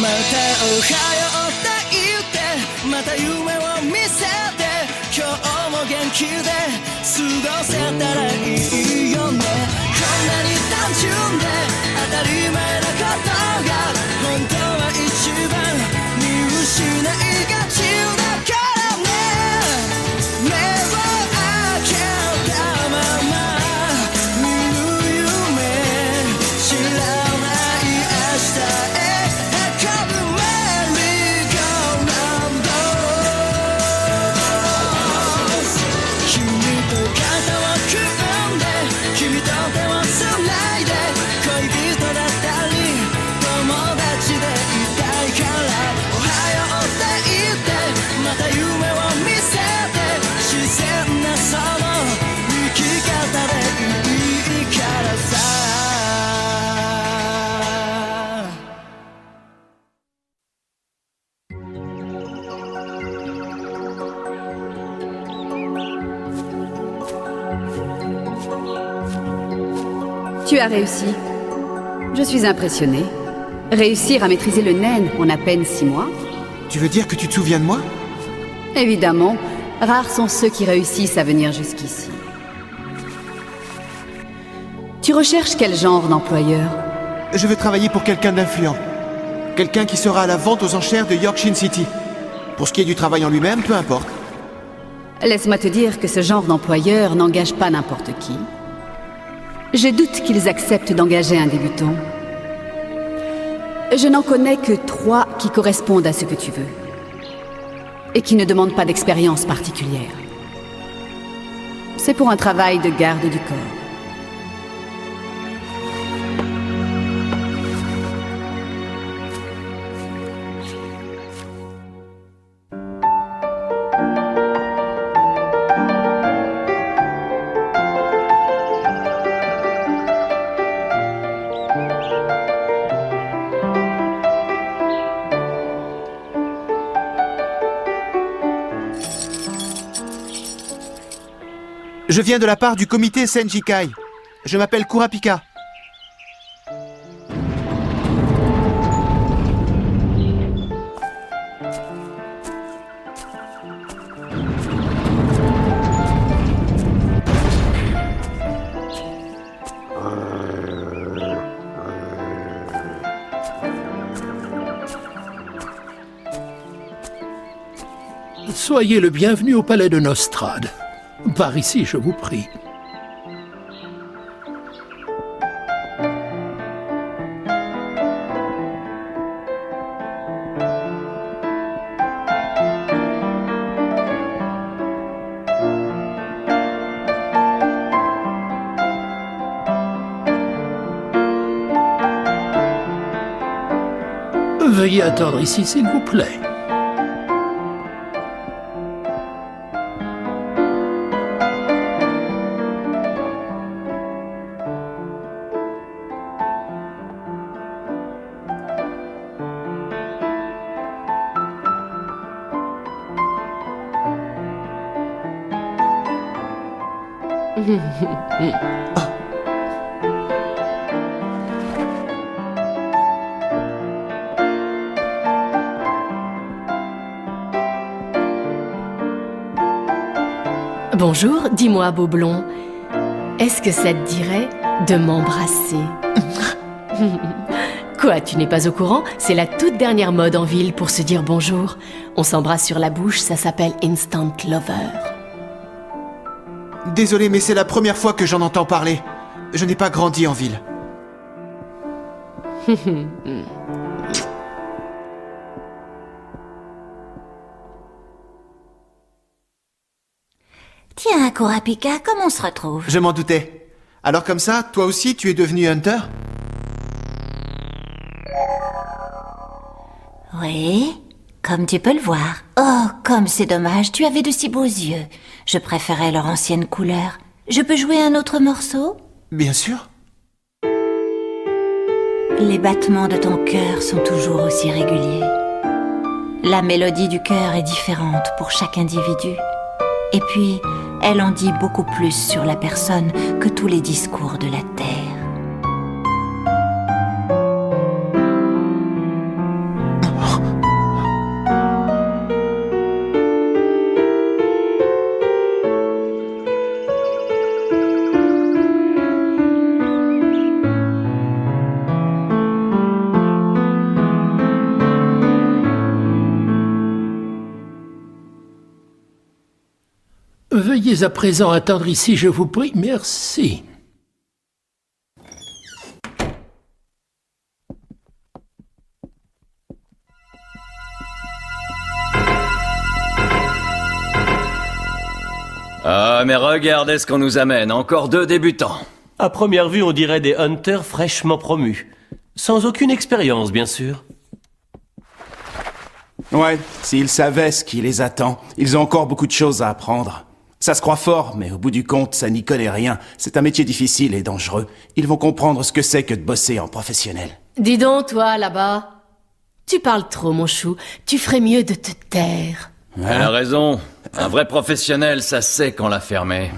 またおはようって言ってまた夢を見せて今日も元気で過ごせたらいいよねこんなに単純で当たり前なことが本当は一番見失いがちだからね目を開けたまま見ぬ夢知らない明日へ運ぶメリーゴーラウンド君と肩を組んで君と手をつないで恋人だったり友達でいたいからおはようって言ってまた夢を見せて自然なその生き方でいいからさTu as réussi. Je suis impressionnée. Réussir à maîtriser le naine en à peine 6 mois? Tu veux dire que tu te souviens de moi? Évidemment, rares sont ceux qui réussissent à venir jusqu'ici. Tu recherches quel genre d'employeur? Je veux travailler pour quelqu'un d'influent. Quelqu'un qui sera à la vente aux enchères de Yorkshire City. Pour ce qui est du travail en lui-même, peu importe. Laisse-moi te dire que ce genre d'employeur n'engage pas n'importe qui. Je doute qu'ils acceptent d'engager un débutant. Je n'en connais que 3 qui correspondent à ce que tu veux. Et qui ne demandent pas d'expérience particulière. C'est pour un travail de garde du corps. Je viens de la part du comité Senjikai. Je m'appelle Kurapika. Soyez le bienvenu au palais de Nostrade. Par ici, je vous prie. Veuillez attendre ici, s'il vous plaît. Bonjour, dis-moi, beau blond, est-ce que ça te dirait de m'embrasser? Quoi, tu n'es pas au courant? C'est la toute dernière mode en ville pour se dire bonjour. On s'embrasse sur la bouche, ça s'appelle Instant Lover. Désolé, mais c'est la première fois que j'en entends parler. Je n'ai pas grandi en ville. Tiens, Kurapika, comment on se retrouve? Je m'en doutais. Alors comme ça, toi aussi, tu es devenu Hunter? Oui, comme tu peux le voir. Oh, comme c'est dommage, tu avais de si beaux yeux. Je préférais leur ancienne couleur. Je peux jouer un autre morceau? Bien sûr. Les battements de ton cœur sont toujours aussi réguliers. La mélodie du cœur est différente pour chaque individu. Et puis, elle en dit beaucoup plus sur la personne que tous les discours de la terre. Veuillez à présent attendre ici, je vous prie. Merci. Ah, mais regardez ce qu'on nous amène, encore 2 débutants. À première vue, on dirait des hunters fraîchement promus. Sans aucune expérience, bien sûr. Ouais, s'ils savaient ce qui les attend, ils ont encore beaucoup de choses à apprendre. Ça se croit fort, mais au bout du compte, ça n'y connaît rien. C'est un métier difficile et dangereux. Ils vont comprendre ce que c'est que de bosser en professionnel. Dis donc, toi, là-bas. Tu parles trop, mon chou. Tu ferais mieux de te taire. Elle a raison. Un vrai professionnel, ça sait quand la fermer.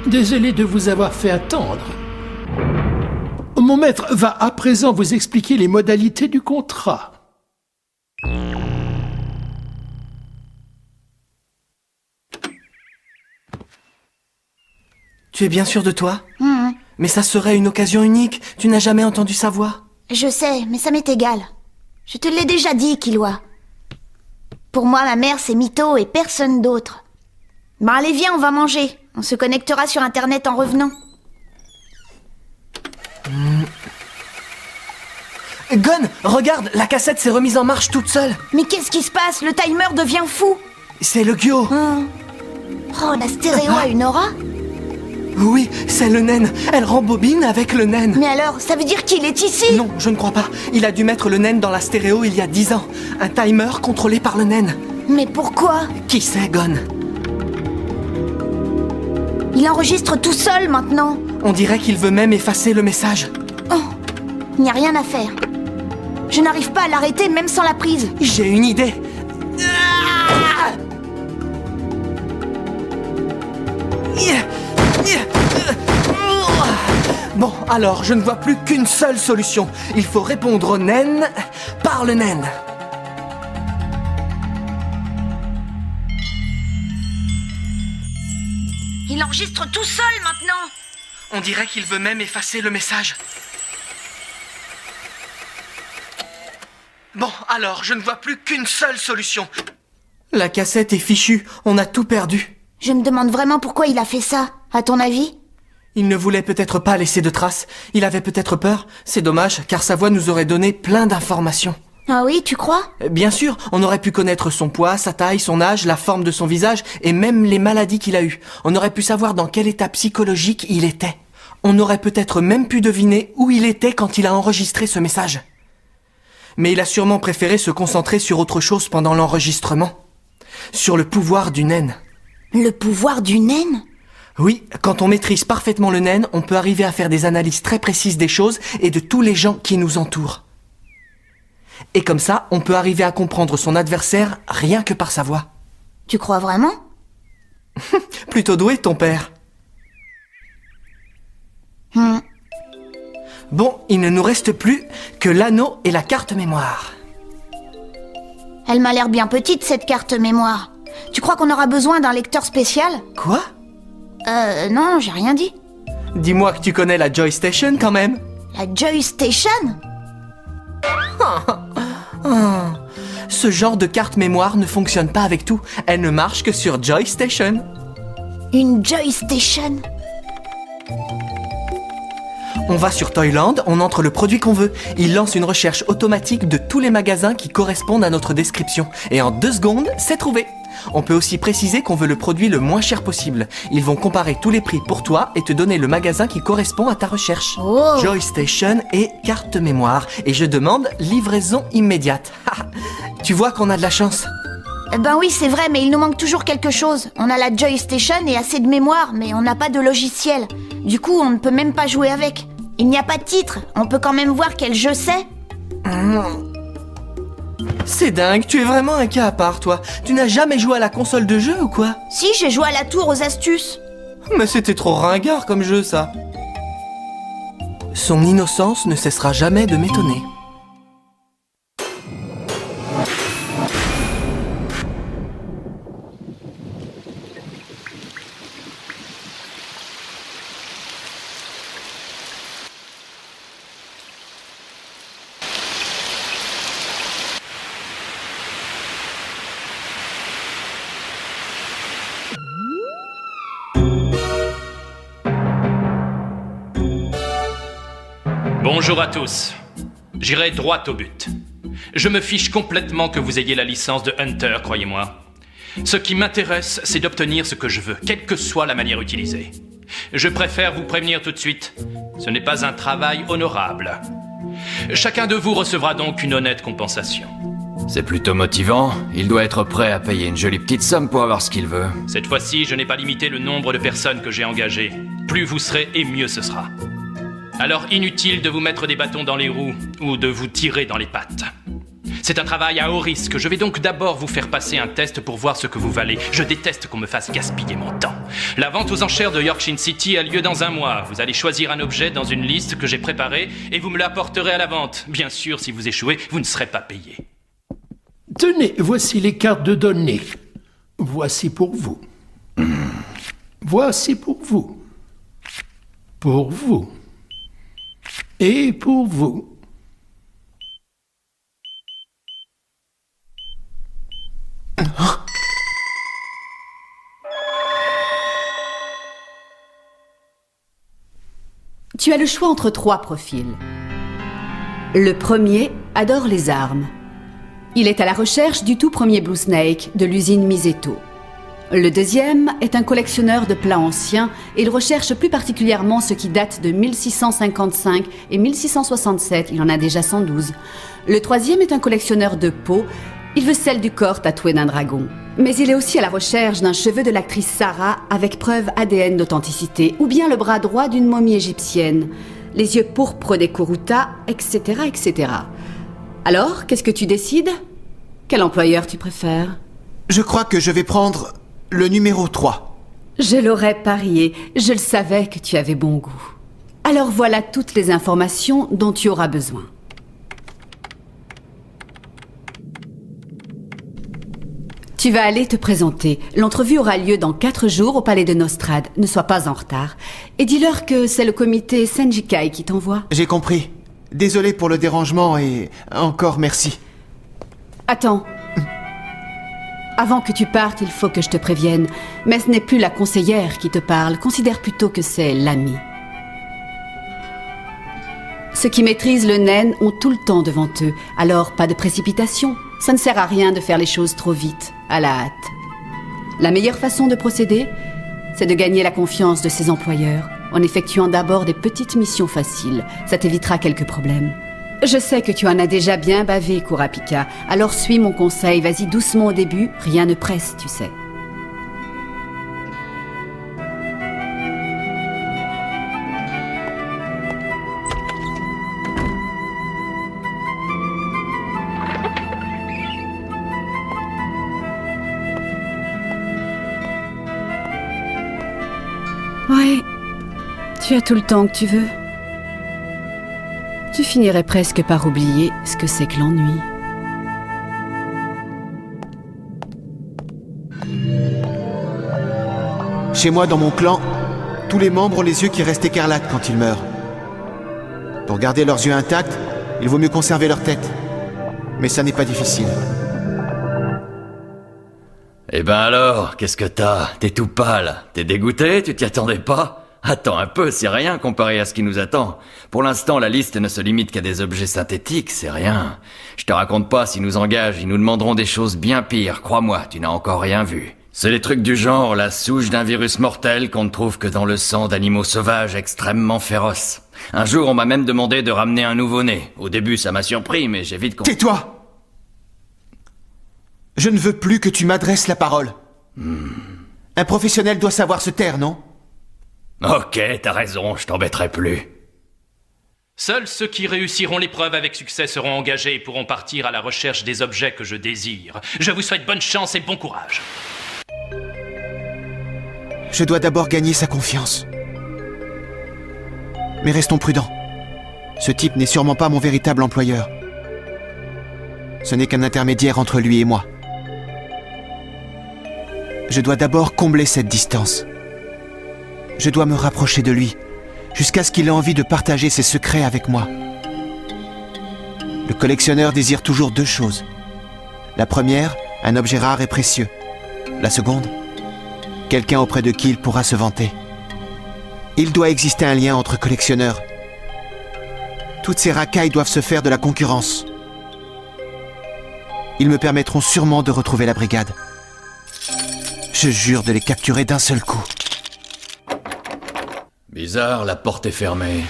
Désolé de vous avoir fait attendre. Mon maître va à présent vous expliquer les modalités du contrat. Tu es bien sûr de toi? Mais ça serait une occasion unique. Tu n'as jamais entendu sa voix. Je sais, mais ça m'est égal. Je te l'ai déjà dit, Killua. Pour moi, ma mère, c'est Mito et personne d'autre. Ben allez, viens, on va manger. On se connectera sur Internet en revenant. Gon, regarde, la cassette s'est remise en marche toute seule. Mais qu'est-ce qui se passe? Le timer devient fou. C'est le Gyo. Oh, la stéréo a une aura? Oui, c'est le naine. Elle rembobine avec le naine. Mais alors, ça veut dire qu'il est ici? Non, je ne crois pas. Il a dû mettre le naine dans la stéréo il y a 10 ans. Un timer contrôlé par le naine. Mais pourquoi? Qui sait, Gon? Il enregistre tout seul maintenant. On dirait qu'il veut même effacer le message. Oh, il n'y a rien à faire. Je n'arrive pas à l'arrêter même sans la prise. J'ai une idée. Bon, alors, je ne vois plus qu'une seule solution. Il faut répondre au naine par le naine. Il enregistre tout seul maintenant. On dirait qu'il veut même effacer le message. Bon, alors, je ne vois plus qu'une seule solution. La cassette est fichue, on a tout perdu. Je me demande vraiment pourquoi il a fait ça, à ton avis? Il ne voulait peut-être pas laisser de traces. Il avait peut-être peur. C'est dommage, car sa voix nous aurait donné plein d'informations. Ah oui, tu crois? Bien sûr, on aurait pu connaître son poids, sa taille, son âge, la forme de son visage, et même les maladies qu'il a eues. On aurait pu savoir dans quel état psychologique il était. On aurait peut-être même pu deviner où il était quand il a enregistré ce message. Mais il a sûrement préféré se concentrer sur autre chose pendant l'enregistrement. Sur le pouvoir du naine. Le pouvoir du naine? Oui, quand on maîtrise parfaitement le naine, on peut arriver à faire des analyses très précises des choses et de tous les gens qui nous entourent. Et comme ça, on peut arriver à comprendre son adversaire rien que par sa voix. Tu crois vraiment? Plutôt doué, ton père. Bon, il ne nous reste plus que l'anneau et la carte mémoire. Elle m'a l'air bien petite, cette carte mémoire. Tu crois qu'on aura besoin d'un lecteur spécial? Quoi? Non, j'ai rien dit. Dis-moi que tu connais la Joy Station quand même. La Joy Station? Ce genre de carte mémoire ne fonctionne pas avec tout. Elle ne marche que sur Joy Station. Une Joy Station? On va sur Toyland, on entre le produit qu'on veut. Il lance une recherche automatique de tous les magasins qui correspondent à notre description. Et en 2 secondes, c'est trouvé. On peut aussi préciser qu'on veut le produit le moins cher possible. Ils vont comparer tous les prix pour toi et te donner le magasin qui correspond à ta recherche. Oh. Joy Station et carte mémoire. Et je demande livraison immédiate. Tu vois qu'on a de la chance. Ben oui, c'est vrai, mais il nous manque toujours quelque chose. On a la Joy Station et assez de mémoire, mais on n'a pas de logiciel. Du coup, on ne peut même pas jouer avec. Il n'y a pas de titre. On peut quand même voir quel jeu c'est. C'est dingue, tu es vraiment un cas à part, toi. Tu n'as jamais joué à la console de jeu ou quoi? Si, j'ai joué à la tour aux astuces. Mais c'était trop ringard comme jeu, ça. Son innocence ne cessera jamais de m'étonner. Bonjour à tous. J'irai droit au but. Je me fiche complètement que vous ayez la licence de Hunter, croyez-moi. Ce qui m'intéresse, c'est d'obtenir ce que je veux, quelle que soit la manière utilisée. Je préfère vous prévenir tout de suite. Ce n'est pas un travail honorable. Chacun de vous recevra donc une honnête compensation. C'est plutôt motivant. Il doit être prêt à payer une jolie petite somme pour avoir ce qu'il veut. Cette fois-ci, je n'ai pas limité le nombre de personnes que j'ai engagées. Plus vous serez, et mieux ce sera. Alors inutile de vous mettre des bâtons dans les roues ou de vous tirer dans les pattes. C'est un travail à haut risque. Je vais donc d'abord vous faire passer un test pour voir ce que vous valez. Je déteste qu'on me fasse gaspiller mon temps. La vente aux enchères de York Shin City a lieu dans un mois. Vous allez choisir un objet dans une liste que j'ai préparée et vous me l'apporterez à la vente. Bien sûr, si vous échouez, vous ne serez pas payé. Tenez, voici les cartes de données. Voici pour vous. Voici pour vous. Pour vous. Et pour vous. Tu as le choix entre 3 profils. Le premier adore les armes. Il est à la recherche du tout premier Blue Snake de l'usine Miseto. Le deuxième est un collectionneur de plats anciens et il recherche plus particulièrement ce qui date de 1655 et 1667, il en a déjà 112. Le troisième est un collectionneur de peaux. Il veut celle du corps tatoué d'un dragon. Mais il est aussi à la recherche d'un cheveu de l'actrice Sarah avec preuve ADN d'authenticité, ou bien le bras droit d'une momie égyptienne, les yeux pourpres des Kuruta, etc., etc. Alors, qu'est-ce que tu décides? Quel employeur tu préfères? Je crois que je vais prendre le numéro 3. Je l'aurais parié, je le savais que tu avais bon goût. Alors voilà toutes les informations dont tu auras besoin. Tu vas aller te présenter. L'entrevue aura lieu dans 4 jours au palais de Nostrad. Ne sois pas en retard. Et dis-leur que c'est le comité Senjikai qui t'envoie. J'ai compris. Désolé pour le dérangement et encore merci. Attends. Avant que tu partes, il faut que je te prévienne. Mais ce n'est plus la conseillère qui te parle. Considère plutôt que c'est l'ami. Ceux qui maîtrisent le naine ont tout le temps devant eux. Alors, pas de précipitation. Ça ne sert à rien de faire les choses trop vite, à la hâte. La meilleure façon de procéder, c'est de gagner la confiance de ses employeurs, en effectuant d'abord des petites missions faciles. Ça t'évitera quelques problèmes. Je sais que tu en as déjà bien bavé, Kurapika, alors suis mon conseil, vas-y doucement au début, rien ne presse, tu sais. Ouais, tu as tout le temps que tu veux. Tu finirais presque par oublier ce que c'est que l'ennui. Chez moi, dans mon clan, tous les membres ont les yeux qui restent écarlates quand ils meurent. Pour garder leurs yeux intacts, il vaut mieux conserver leur tête. Mais ça n'est pas difficile. Eh ben alors, qu'est-ce que t'as? T'es tout pâle. T'es dégoûté? Tu t'y attendais pas? Attends un peu, c'est rien comparé à ce qui nous attend. Pour l'instant, la liste ne se limite qu'à des objets synthétiques, c'est rien. Je te raconte pas, s'ils nous engagent, ils nous demanderont des choses bien pires, crois-moi, tu n'as encore rien vu. C'est des trucs du genre, la souche d'un virus mortel qu'on ne trouve que dans le sang d'animaux sauvages extrêmement féroces. Un jour, on m'a même demandé de ramener un nouveau-né. Au début, ça m'a surpris, mais j'ai vite compris. Tais-toi! Je ne veux plus que tu m'adresses la parole. Un professionnel doit savoir se taire, non? Ok, t'as raison, je t'embêterai plus. Seuls ceux qui réussiront l'épreuve avec succès seront engagés et pourront partir à la recherche des objets que je désire. Je vous souhaite bonne chance et bon courage. Je dois d'abord gagner sa confiance. Mais restons prudents. Ce type n'est sûrement pas mon véritable employeur. Ce n'est qu'un intermédiaire entre lui et moi. Je dois d'abord combler cette distance. Je dois me rapprocher de lui, jusqu'à ce qu'il ait envie de partager ses secrets avec moi. Le collectionneur désire toujours 2 choses. La première, un objet rare et précieux. La seconde, quelqu'un auprès de qui il pourra se vanter. Il doit exister un lien entre collectionneurs. Toutes ces racailles doivent se faire de la concurrence. Ils me permettront sûrement de retrouver la brigade. Je jure de les capturer d'un seul coup. Bizarre, la porte est fermée.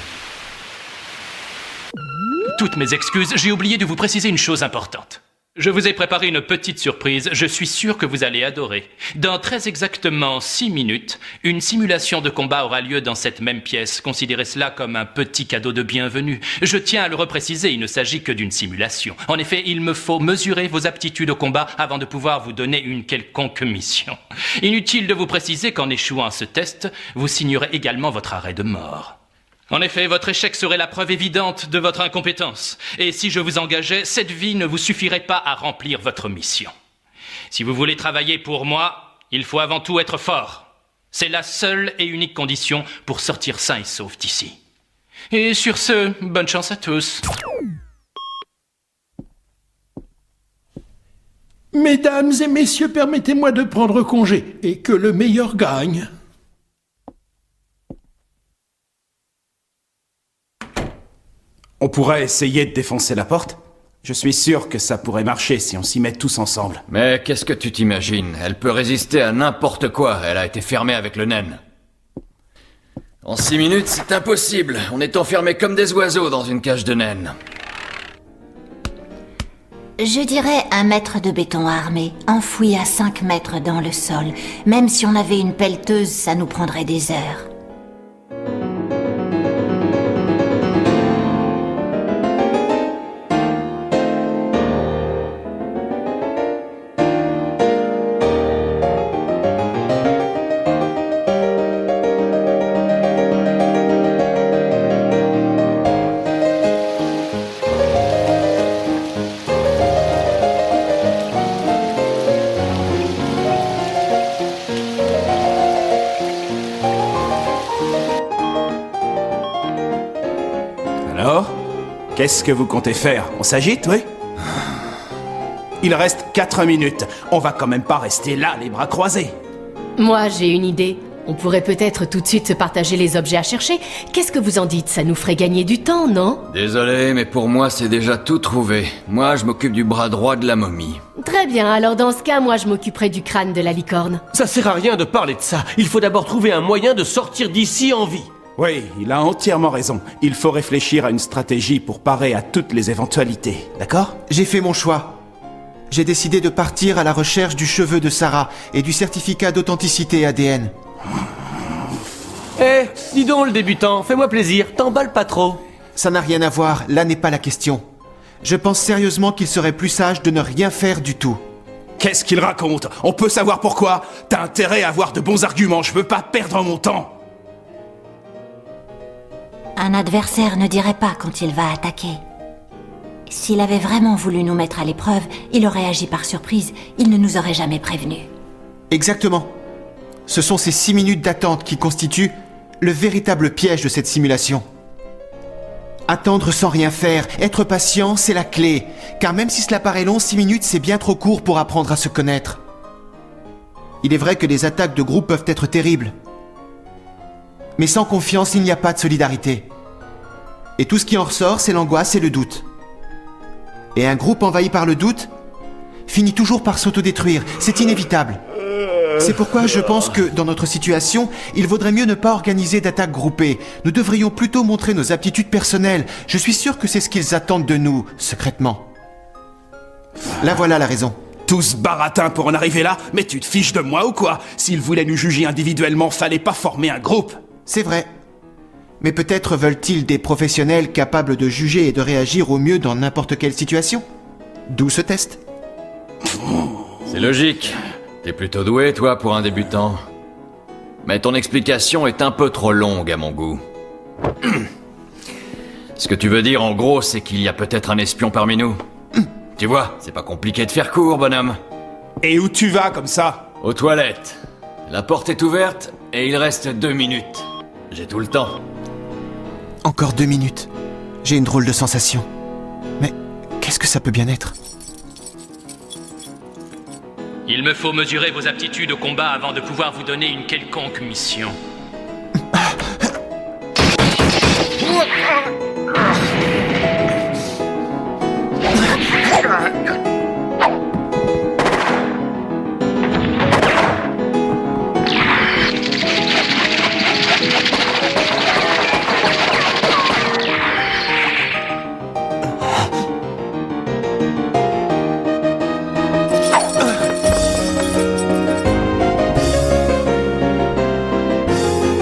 Toutes mes excuses, j'ai oublié de vous préciser une chose importante. Je vous ai préparé une petite surprise, je suis sûr que vous allez adorer. Dans très exactement 6 minutes, une simulation de combat aura lieu dans cette même pièce. Considérez cela comme un petit cadeau de bienvenue. Je tiens à le repréciser, il ne s'agit que d'une simulation. En effet, il me faut mesurer vos aptitudes au combat avant de pouvoir vous donner une quelconque mission. Inutile de vous préciser qu'en échouant à ce test, vous signerez également votre arrêt de mort. En effet, votre échec serait la preuve évidente de votre incompétence. Et si je vous engageais, cette vie ne vous suffirait pas à remplir votre mission. Si vous voulez travailler pour moi, il faut avant tout être fort. C'est la seule et unique condition pour sortir sain et sauf d'ici. Et sur ce, bonne chance à tous. Mesdames et messieurs, permettez-moi de prendre congé, et que le meilleur gagne. On pourrait essayer de défoncer la porte. Je suis sûr que ça pourrait marcher si on s'y met tous ensemble. Mais qu'est-ce que tu t'imagines? Elle peut résister à n'importe quoi. Elle a été fermée avec le naine. En 6 minutes, c'est impossible. On est enfermés comme des oiseaux dans une cage de naine. Je dirais 1 mètre de béton armé, enfoui à 5 mètres dans le sol. Même si on avait une pelleteuse, ça nous prendrait des heures. Alors, qu'est-ce que vous comptez faire? On s'agite, oui? Il reste 4 minutes. On va quand même pas rester là, les bras croisés. Moi, j'ai une idée. On pourrait peut-être tout de suite se partager les objets à chercher. Qu'est-ce que vous en dites? Ça nous ferait gagner du temps, non? Désolé, mais pour moi, c'est déjà tout trouvé. Moi, je m'occupe du bras droit de la momie. Très bien, alors dans ce cas, moi je m'occuperai du crâne de la licorne. Ça sert à rien de parler de ça. Il faut d'abord trouver un moyen de sortir d'ici en vie. Oui, il a entièrement raison. Il faut réfléchir à une stratégie pour parer à toutes les éventualités, d'accord? J'ai fait mon choix. J'ai décidé de partir à la recherche du cheveu de Sarah et du certificat d'authenticité ADN. Eh, dis donc le débutant, fais-moi plaisir, t'emballes pas trop. Ça n'a rien à voir, là n'est pas la question. Je pense sérieusement qu'il serait plus sage de ne rien faire du tout. Qu'est-ce qu'il raconte? On peut savoir pourquoi? T'as intérêt à avoir de bons arguments, je veux pas perdre mon temps. Un adversaire ne dirait pas quand il va attaquer. S'il avait vraiment voulu nous mettre à l'épreuve, il aurait agi par surprise, il ne nous aurait jamais prévenus. Exactement. Ce sont ces 6 minutes d'attente qui constituent le véritable piège de cette simulation. Attendre sans rien faire, être patient, c'est la clé. Car même si cela paraît long, 6 minutes, c'est bien trop court pour apprendre à se connaître. Il est vrai que les attaques de groupe peuvent être terribles. Mais sans confiance, il n'y a pas de solidarité. Et tout ce qui en ressort, c'est l'angoisse et le doute. Et un groupe envahi par le doute finit toujours par s'autodétruire. C'est inévitable. C'est pourquoi je pense que, dans notre situation, il vaudrait mieux ne pas organiser d'attaques groupées. Nous devrions plutôt montrer nos aptitudes personnelles. Je suis sûr que c'est ce qu'ils attendent de nous, secrètement. Là voilà la raison. Tous baratins pour en arriver là? Mais tu te fiches de moi ou quoi? S'ils voulaient nous juger individuellement, fallait pas former un groupe. C'est vrai. Mais peut-être veulent-ils des professionnels capables de juger et de réagir au mieux dans n'importe quelle situation? D'où ce test. C'est logique. T'es plutôt doué, toi, pour un débutant. Mais ton explication est un peu trop longue à mon goût. Ce que tu veux dire, en gros, c'est qu'il y a peut-être un espion parmi nous. Tu vois, c'est pas compliqué de faire court, bonhomme. Et où tu vas, comme ça? Aux toilettes. La porte est ouverte, et il reste 2 minutes. J'ai tout le temps. Encore 2 minutes. J'ai une drôle de sensation. Mais qu'est-ce que ça peut bien être? Il me faut mesurer vos aptitudes au combat avant de pouvoir vous donner une quelconque mission.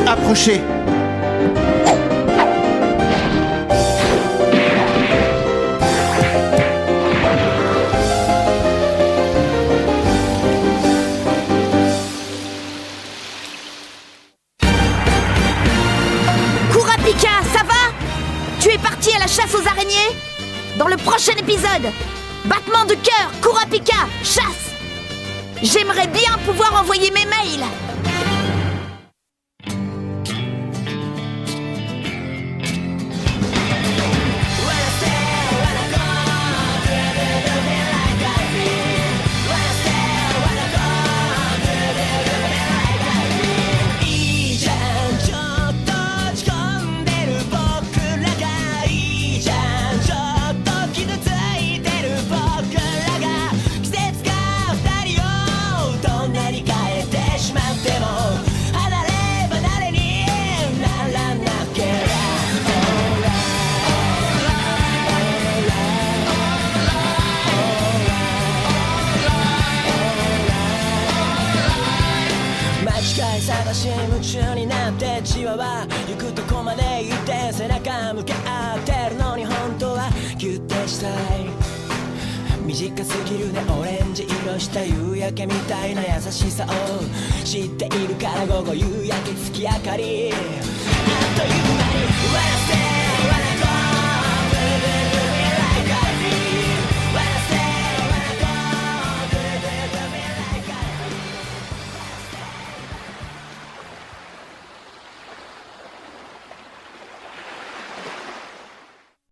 Approchez. Kurapika, ça va? Tu es parti à la chasse aux araignées? Dans le prochain épisode, battement de cœur, Kurapika, chasse! J'aimerais bien pouvoir envoyer mes mails.探し夢中になってチワワ行くとこまで行って背中向け合ってるのに本当はギュッてしたい短すぎるねオレンジ色した夕焼けみたいな優しさを知っているから午後夕焼け月明かりあっという間